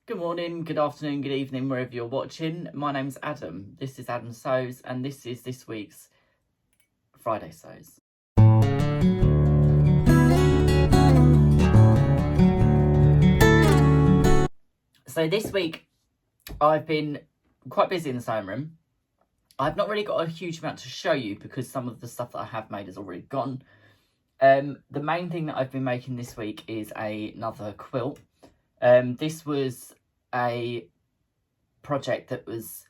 Good morning, good afternoon, good evening, wherever you're watching. My name's Adam. This is Adam Sews, and this is this week's Friday Sews. So this week, I've been quite busy in the sewing room. I've not really got a huge amount to show you because some of the stuff that I have made is already gone. The main thing that I've been making this week is another quilt. This was a project that was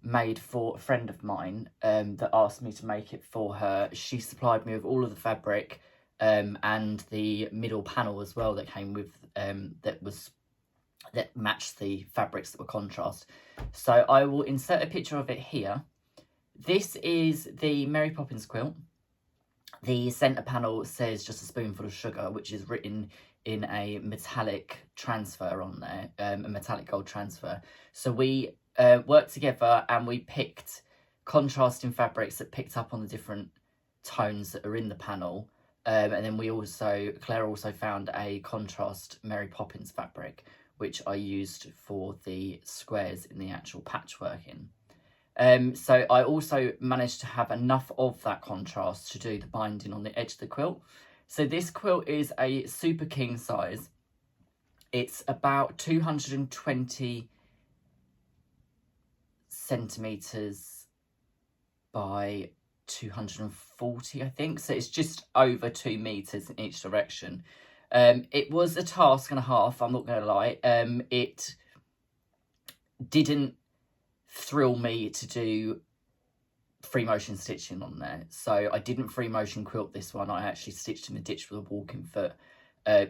made for a friend of mine that asked me to make it for her. She supplied me with all of the fabric and the middle panel as well that came with that matched the fabrics that were contrast. So I will insert a picture of it here. This is the Mary Poppins quilt. The centre panel says just a spoonful of sugar, which is written in a metallic transfer on there, a metallic gold transfer. So we worked together and we picked contrasting fabrics that picked up on the different tones that are in the panel. And then Claire also found a contrast Mary Poppins fabric, which I used for the squares in the actual patchworking. So I also managed to have enough of that contrast to do the binding on the edge of the quilt. So this quilt is a super king size. It's about 220 centimetres by 240, I think. So it's just over 2 metres in each direction. It was a task and a half, I'm not going to lie. It didn't thrill me to do free motion stitching on there. So I didn't free motion quilt this one. I actually stitched in the ditch with a walking foot,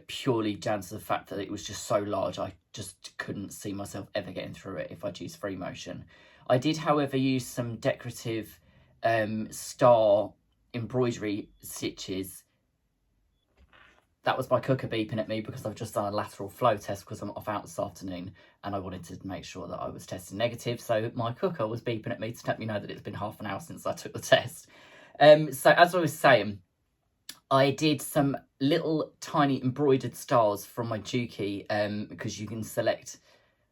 purely down to the fact that it was just so large. I just couldn't see myself ever getting through it if I'd use free motion. I did, however, use some decorative star embroidery stitches. That was my cooker beeping at me because I've just done a lateral flow test because I'm off out this afternoon and I wanted to make sure that I was testing negative. So my cooker was beeping at me to let me know that it's been half an hour since I took the test. So as I was saying, I did some little tiny embroidered stars from my Juki because you can select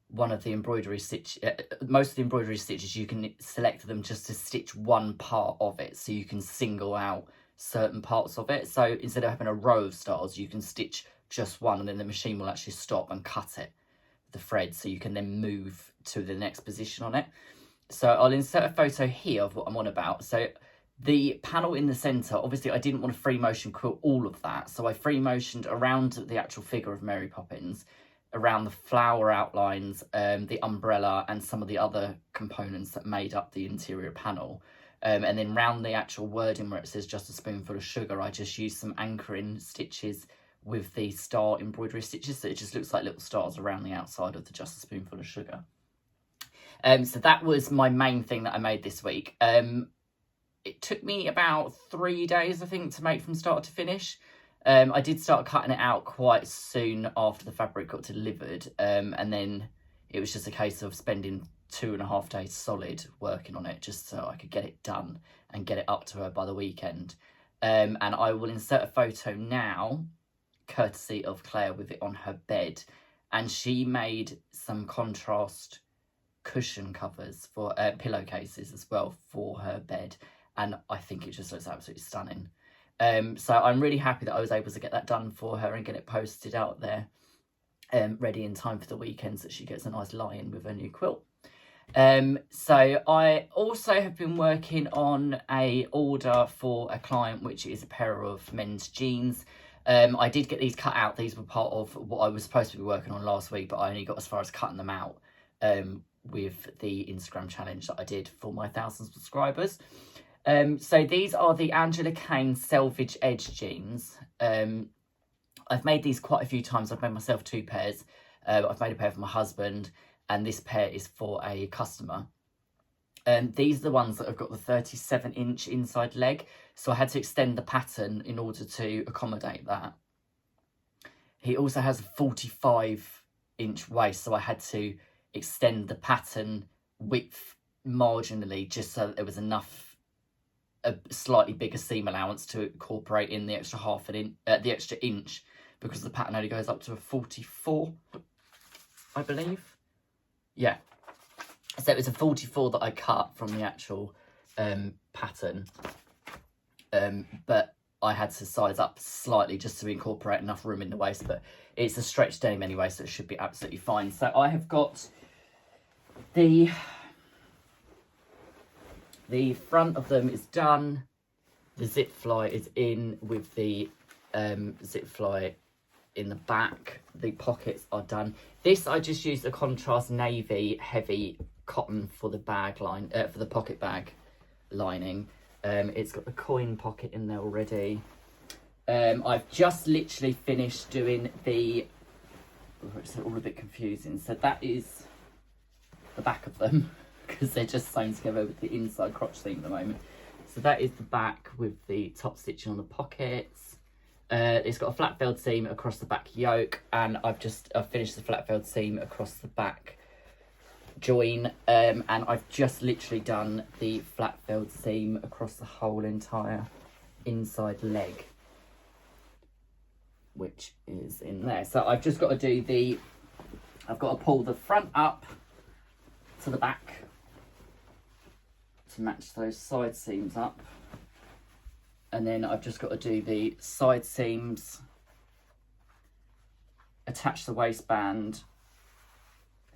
one of the embroidery stitch. Most of the embroidery stitches, you can select them just to stitch one part of it. So you can single out certain parts of it. So instead of having a row of stars, you can stitch just one and then the machine will actually stop and cut it, the thread, so you can then move to the next position on it. So I'll insert a photo here of what I'm on about. So the panel in the centre, obviously I didn't want to free motion quilt all of that, so I free motioned around the actual figure of Mary Poppins, around the flower outlines, the umbrella and some of the other components that made up the interior panel. And then round the actual wording where it says just a spoonful of sugar, I just used some anchoring stitches with the star embroidery stitches, so it just looks like little stars around the outside of the just a spoonful of sugar. So that was my main thing that I made this week. It took me about 3 days, I think, to make from start to finish. I did start cutting it out quite soon after the fabric got delivered, and then it was just a case of spending 2.5 days solid working on it just so I could get it done and get it up to her by the weekend. And I will insert a photo now, courtesy of Claire, with it on her bed. And she made some contrast cushion covers for pillowcases as well for her bed. And I think it just looks absolutely stunning. So I'm really happy that I was able to get that done for her and get it posted out there, ready in time for the weekend so that she gets a nice lie-in with her new quilt. So I also have been working on a order for a client, which is a pair of men's jeans. I did get these cut out. These were part of what I was supposed to be working on last week, but I only got as far as cutting them out with the Instagram challenge that I did for my 1,000 subscribers. So these are the Angela Kane Selvage Edge jeans. I've made these quite a few times. I've made myself 2 pairs. I've made a pair for my husband, and this pair is for a customer. These are the ones that have got the 37-inch inside leg, so I had to extend the pattern in order to accommodate that. He also has a 45-inch waist, so I had to extend the pattern width marginally just so that there was enough, a slightly bigger seam allowance to incorporate in the extra the extra inch, because the pattern only goes up to a 44. I believe. Yeah. So it was a 44 that I cut from the actual pattern. But I had to size up slightly just to incorporate enough room in the waist. But it's a stretched denim anyway, so it should be absolutely fine. So I have got the front of them is done. The zip fly is in with the zip fly in the back. The pockets are done. This I just used a contrast navy heavy cotton for the bag line, for the pocket bag lining. It's got the coin pocket in there already. I've just literally finished doing the, it's all a bit confusing. So that is the back of them because they're just sewn together with the inside crotch seam at the moment. So that is the back with the top stitching on the pockets. It's got a flat felled seam across the back yoke, and I've finished the flat felled seam across the back join, and I've just literally done the flat felled seam across the whole entire inside leg, which is in there. So I've just got to do I've got to pull the front up to the back to match those side seams up, and then I've just got to do the side seams, attach the waistband,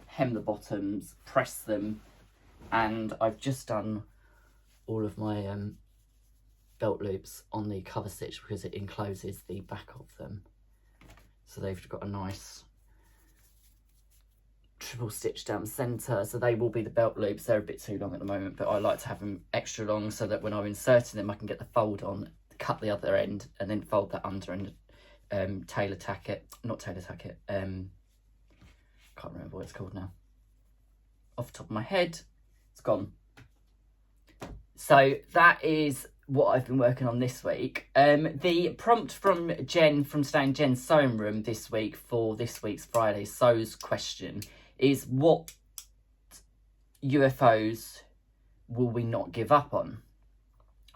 hem the bottoms, press them, and I've just done all of my belt loops on the cover stitch because it encloses the back of them. So they've got a nice triple stitch down the centre, so they will be the belt loops. They're a bit too long at the moment, but I like to have them extra long so that when I'm inserting them I can get the fold on, cut the other end, and then fold that under and tailor tack it. Not tailor tack it, can't remember what it's called now. Off the top of my head, it's gone. So that is what I've been working on this week. The prompt from Jen from Stay in Jen's Sewing Room this week for this week's Friday Sews question is, what UFOs will we not give up on?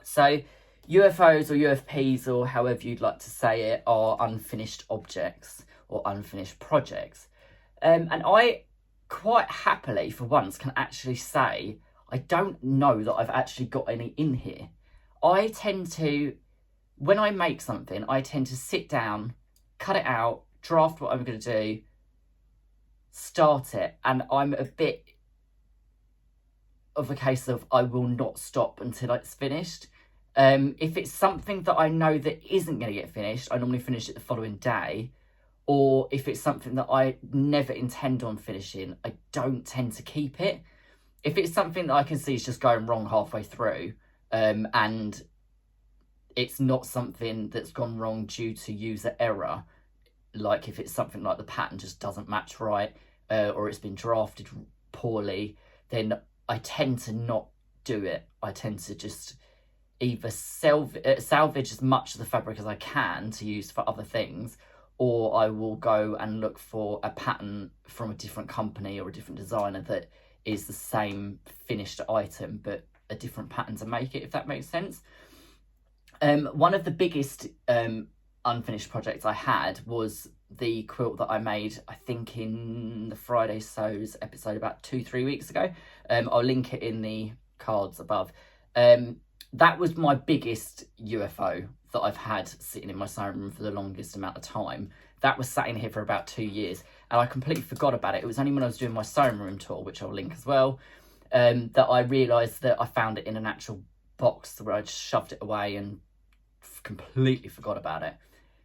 So UFOs or UFPs, or however you'd like to say it, are unfinished objects or unfinished projects. And I quite happily, for once, can actually say I don't know that I've actually got any in here. I tend to, when I make something, I tend to sit down, cut it out, draft what I'm going to do, start it, and I'm a bit of a case of I will not stop until it's finished. If it's something that I know that isn't going to get finished, I normally finish it the following day. Or if it's something that I never intend on finishing, I don't tend to keep it. If it's something that I can see is just going wrong halfway through, and it's not something that's gone wrong due to user error, like if it's something like the pattern just doesn't match right, or it's been drafted poorly, then I tend to not do it. I tend to just either salvage as much of the fabric as I can to use for other things, or I will go and look for a pattern from a different company or a different designer that is the same finished item but a different pattern to make it, if that makes sense. One of the biggest unfinished projects I had was the quilt that I made, I think in the Friday Sews episode about 2-3 weeks ago. I'll link it in the cards above. That was my biggest UFO that I've had sitting in my sewing room for the longest amount of time. That was sat in here for about 2 years, and I completely forgot about it. It was only when I was doing my sewing room tour, which I'll link as well, that I realised that I found it in an actual box where I just shoved it away and completely forgot about it.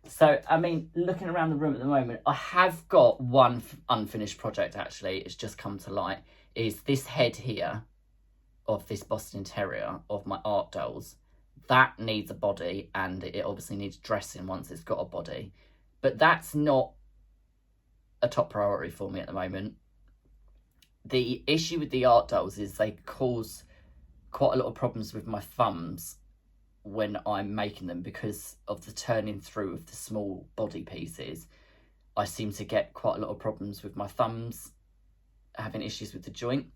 So, I mean, looking around the room at the moment, I have got one unfinished project, actually. It's just come to light. Is this head here of this Boston Terrier of my art dolls. That needs a body, and it obviously needs dressing once it's got a body. But that's not a top priority for me at the moment. The issue with the art dolls is they cause quite a lot of problems with my thumbs when I'm making them because of the turning through of the small body pieces. I seem to get quite a lot of problems with my thumbs, having issues with the joint.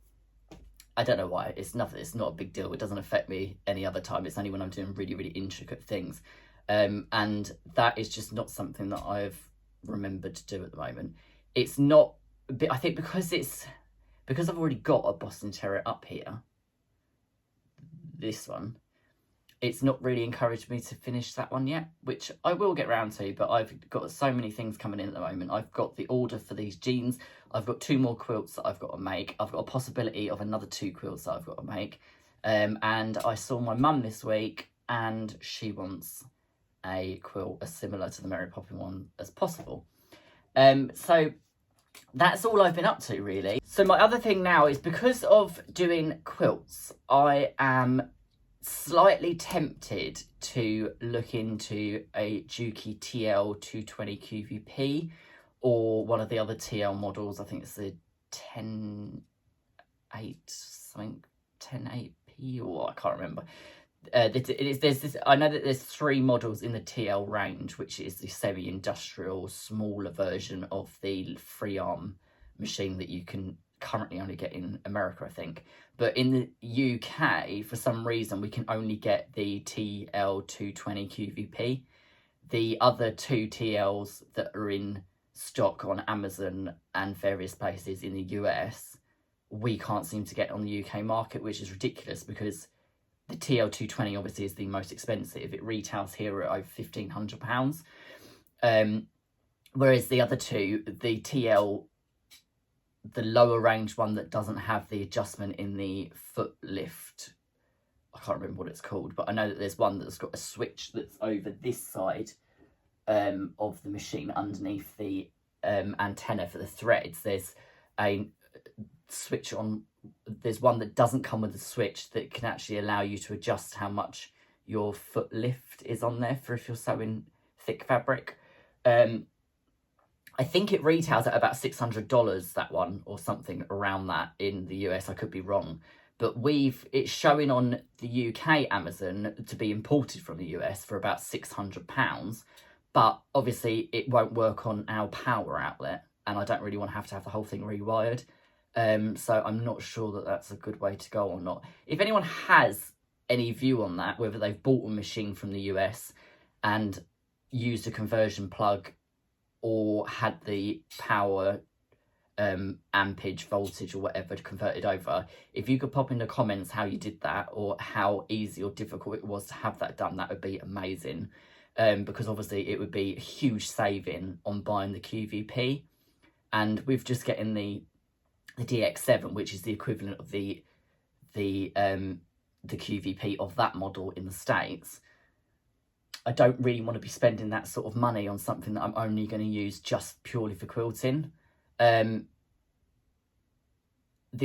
I don't know why. It's not a big deal. It doesn't affect me any other time. It's only when I'm doing really, really intricate things. And that is just not something that I've remembered to do at the moment. It's not I think because I've already got a Boston Terrier up here, this one, it's not really encouraged me to finish that one yet, which I will get round to, but I've got so many things coming in at the moment. I've got the order for these jeans, I've got 2 more quilts that I've got to make, I've got a possibility of another 2 quilts that I've got to make, and I saw my mum this week, and she wants a quilt as similar to the Mary Poppins one as possible. So that's all I've been up to, really. So my other thing now is, because of doing quilts, I am slightly tempted to look into a Juki TL220 QVP or one of the other TL models. I think it's the 10.8 something, 10.8p, or I can't remember. I know that there's 3 models in the TL range, which is the semi-industrial smaller version of the free arm machine that you can currently only get in America, I think. But in the UK, for some reason, we can only get the TL220 QVP. The other 2 TLs that are in stock on Amazon and various places in the US, we can't seem to get on the UK market, which is ridiculous, because the TL220 obviously is the most expensive. It retails here at over £1,500. Whereas the other 2, the TL, the lower range one that doesn't have the adjustment in the foot lift, I can't remember what it's called, but I know that there's one that's got a switch that's over this side of the machine underneath the antenna for the threads. There's a switch on, there's one that doesn't come with a switch that can actually allow you to adjust how much your foot lift is on there for if you're sewing thick fabric. I think it retails at about $600, that one, or something around that in the US. I could be wrong, but it's showing on the UK Amazon to be imported from the US for about £600, but obviously it won't work on our power outlet, and I don't really want to have the whole thing rewired. So I'm not sure that that's a good way to go or not. If anyone has any view on that, whether they've bought a machine from the US and used a conversion plug, or had the power ampage, voltage, or whatever converted over, if you could pop in the comments how you did that, or how easy or difficult it was to have that done, that would be amazing. Because obviously it would be a huge saving on buying the QVP, and with just getting the DX7, which is the equivalent of the QVP of that model in the States, I don't really want to be spending that sort of money on something that I'm only going to use just purely for quilting. The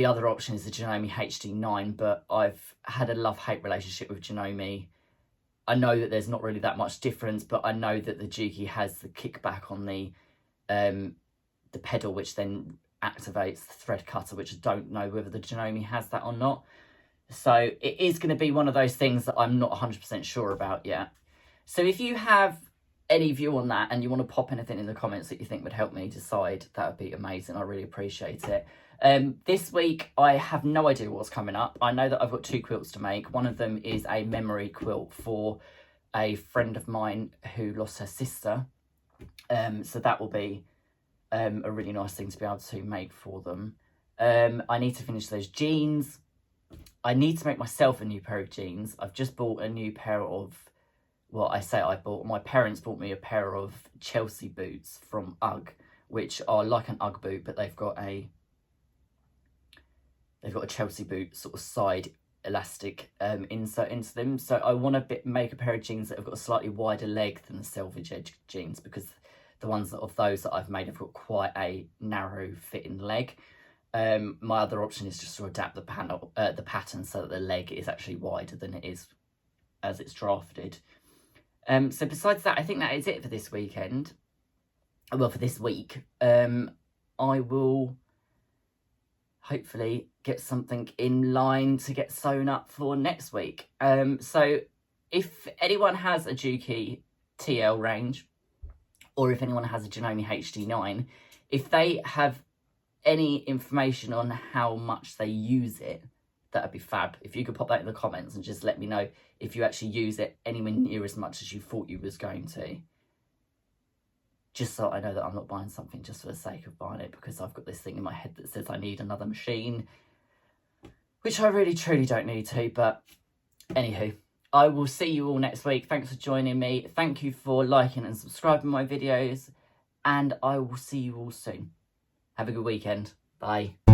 other option is the Janome HD9, but I've had a love-hate relationship with Janome. I know that there's not really that much difference, but I know that the Juki has the kickback on the pedal, which then activates the thread cutter, which I don't know whether the Janome has that or not. So it is going to be one of those things that I'm not 100% sure about yet. So if you have any view on that and you want to pop anything in the comments that you think would help me decide, that would be amazing. I really appreciate it. This week, I have no idea what's coming up. I know that I've got 2 quilts to make. One of them is a memory quilt for a friend of mine who lost her sister. So that will be a really nice thing to be able to make for them. I need to finish those jeans. I need to make myself a new pair of jeans. I've just bought a new pair of, well, I say I bought, my parents bought me a pair of Chelsea boots from UGG, which are like an UGG boot, but they've got a Chelsea boot sort of side elastic insert into them. So I want to make a pair of jeans that have got a slightly wider leg than the selvage edge jeans, because the ones of those that I've made have got quite a narrow fitting leg. My other option is just to adapt the pattern so that the leg is actually wider than it is as it's drafted. So besides that, I think that is it for this weekend. Well, for this week. I will hopefully get something in line to get sewn up for next week. So if anyone has a Juki TL range, or if anyone has a Janome HD9, if they have any information on how much they use it, that would be fab. If you could pop that in the comments and just let me know if you actually use it anywhere near as much as you thought you was going to. just so I know that I'm not buying something just for the sake of buying it, because I've got this thing in my head that says I need another machine, which I really truly don't need to. But anywho, I will see you all next week. Thanks for joining me. Thank you for liking and subscribing my videos, and I will see you all soon. Have a good weekend. Bye.